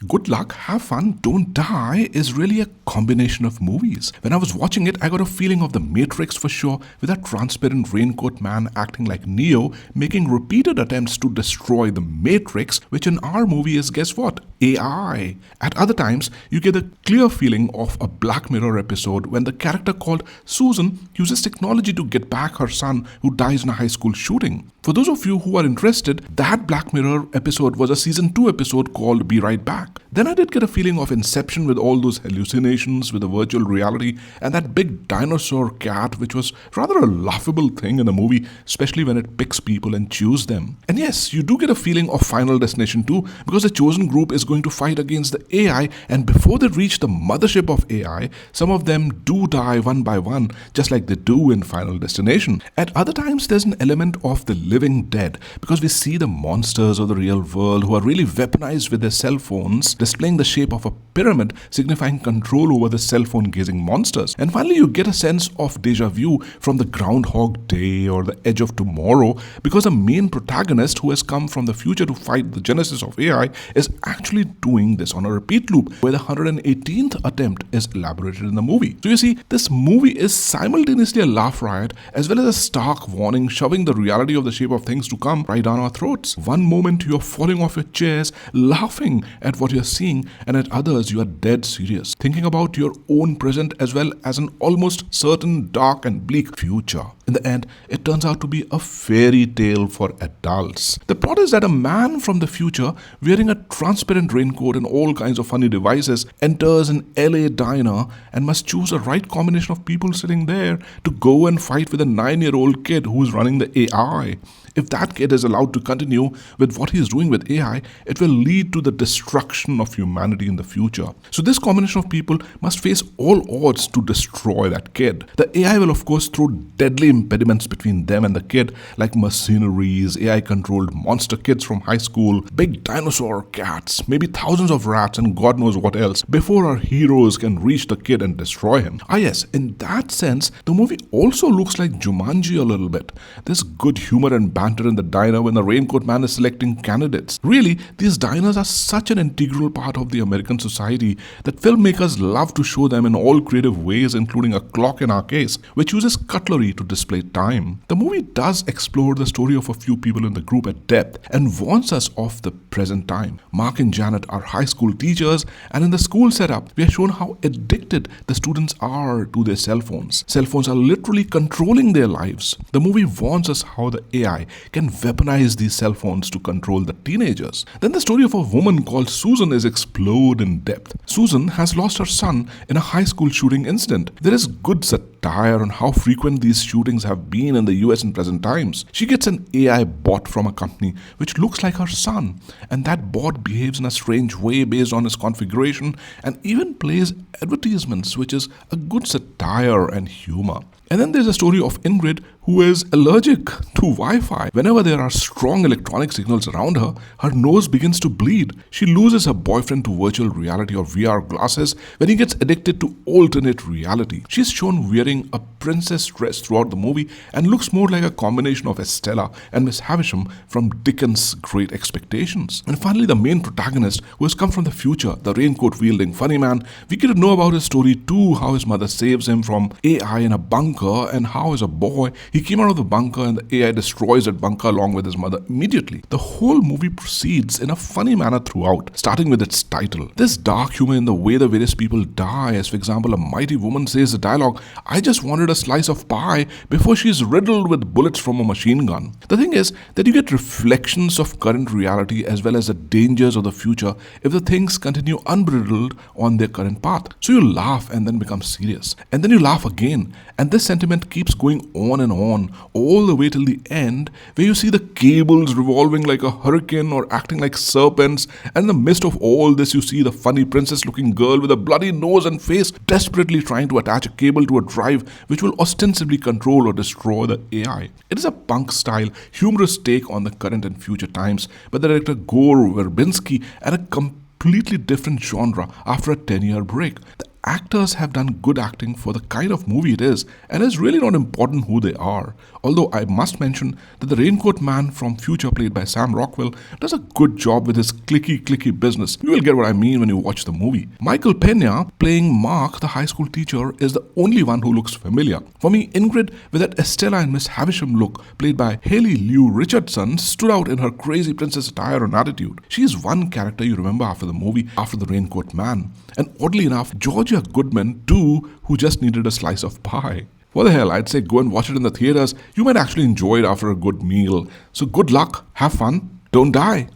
Good luck, have fun, don't die is really a combination of movies. When I was watching it, I got a feeling of The Matrix for sure, with that transparent raincoat man acting like Neo, making repeated attempts to destroy the Matrix, which in our movie is, guess what? AI. At other times, you get a clear feeling of a Black Mirror episode when the character called Susan uses technology to get back her son who dies in a high school shooting. For those of you who are interested, that Black Mirror episode was a season 2 episode called Be Right Back. Then I did get a feeling of Inception with all those hallucinations with the virtual reality and that big dinosaur cat, which was rather a laughable thing in the movie, especially when it picks people and chews them. And yes, you do get a feeling of Final Destination 2 because the chosen group is going to fight against the AI, and before they reach the mothership of AI, some of them do die one by one, just like they do in Final Destination. At other times, there's an element of the living dead because we see the monsters of the real world who are really weaponized with their cell phones, displaying the shape of a pyramid, signifying control over the cell phone gazing monsters. And finally, you get a sense of deja vu from the Groundhog Day or the Edge of Tomorrow because the main protagonist, who has come from the future to fight the genesis of AI, is actually doing this on a repeat loop where the 118th attempt is elaborated in the movie. So you see, this movie is simultaneously a laugh riot as well as a stark warning, shoving the reality of the shape of things to come right down our throats. One moment you're falling off your chairs, laughing at what you're seeing, and at others you are dead serious, thinking about your own present as well as an almost certain dark and bleak future. In the end, it turns out to be a fairy tale for adults. The plot is that a man from the future, wearing a transparent raincoat and all kinds of funny devices, enters an LA diner and must choose the right combination of people sitting there to go and fight with a 9-year-old kid who's running the AI. If that kid is allowed to continue with what he is doing with AI, it will lead to the destruction of humanity in the future. So this combination of people must face all odds to destroy that kid. The AI will of course throw deadly impediments between them and the kid, like mercenaries, AI-controlled monster kids from high school, big dinosaur cats, maybe thousands of rats and God knows what else, before our heroes can reach the kid and destroy him. Ah yes, in that sense, the movie also looks like Jumanji a little bit. There's good humor and banter in the diner when the raincoat man is selecting candidates. Really, these diners are such an integral part of the American society that filmmakers love to show them in all creative ways, including a clock in our case, which uses cutlery to display time. The movie does explore the story of a few people in the group at depth and warns us of the present time. Mark and Janet are high school teachers, and in the school setup, we are shown how addicted the students are to their cell phones. Cell phones are literally controlling their lives. The movie warns us how the AI can weaponize these cell phones to control the teenagers. Then the story of a woman called Susan is explored in depth. Susan has lost her son in a high school shooting incident. There is good satire on how frequent these shootings have been in the US in present times. She gets an AI bot from a company which looks like her son, and that bot behaves in a strange way based on its configuration and even plays advertisements, which is a good satire and humor. And then there's a story of Ingrid, who is allergic to Wi-Fi. Whenever there are strong electronic signals around her, her nose begins to bleed. She loses her boyfriend to virtual reality or VR glasses when he gets addicted to alternate reality. She's shown wearing a princess dress throughout the movie and looks more like a combination of Estella and Miss Havisham from Dickens' Great Expectations. And finally, the main protagonist, who has come from the future, the raincoat-wielding funny man, we get to know about his story too, how his mother saves him from AI in a bunker, and how as a boy he came out of the bunker and the AI destroys that bunker along with his mother immediately. The whole movie proceeds in a funny manner throughout, starting with its title. There's dark humor in the way the various people die, as for example a mighty woman says the dialogue, "I just wanted a slice of pie," before she's riddled with bullets from a machine gun. The thing is that you get reflections of current reality as well as the dangers of the future if the things continue unbridled on their current path. So you laugh and then become serious, and then you laugh again, and this sentiment keeps going on and on all the way till the end, where you see the cables revolving like a hurricane or acting like serpents, and in the midst of all this you see the funny princess looking girl with a bloody nose and face desperately trying to attach a cable to a drive which will ostensibly control or destroy the AI. It is a punk style humorous take on the current and future times by the director Gore Verbinski, and a completely different genre after a 10-year break. The actors have done good acting for the kind of movie it is, and it's really not important who they are. Although I must mention that the Raincoat Man from Future, played by Sam Rockwell, does a good job with his clicky business. You will get what I mean when you watch the movie. Michael Pena, playing Mark, the high school teacher, is the only one who looks familiar. For me, Ingrid, with that Estella and Miss Havisham look, played by Haley Liu Richardson, stood out in her crazy princess attire and attitude. She is one character you remember after the movie, after the Raincoat Man. And oddly enough, Georgia Goodman too, who just needed a slice of pie. What the hell, I'd say go and watch it in the theaters. You might actually enjoy it after a good meal. So good luck, have fun, don't die.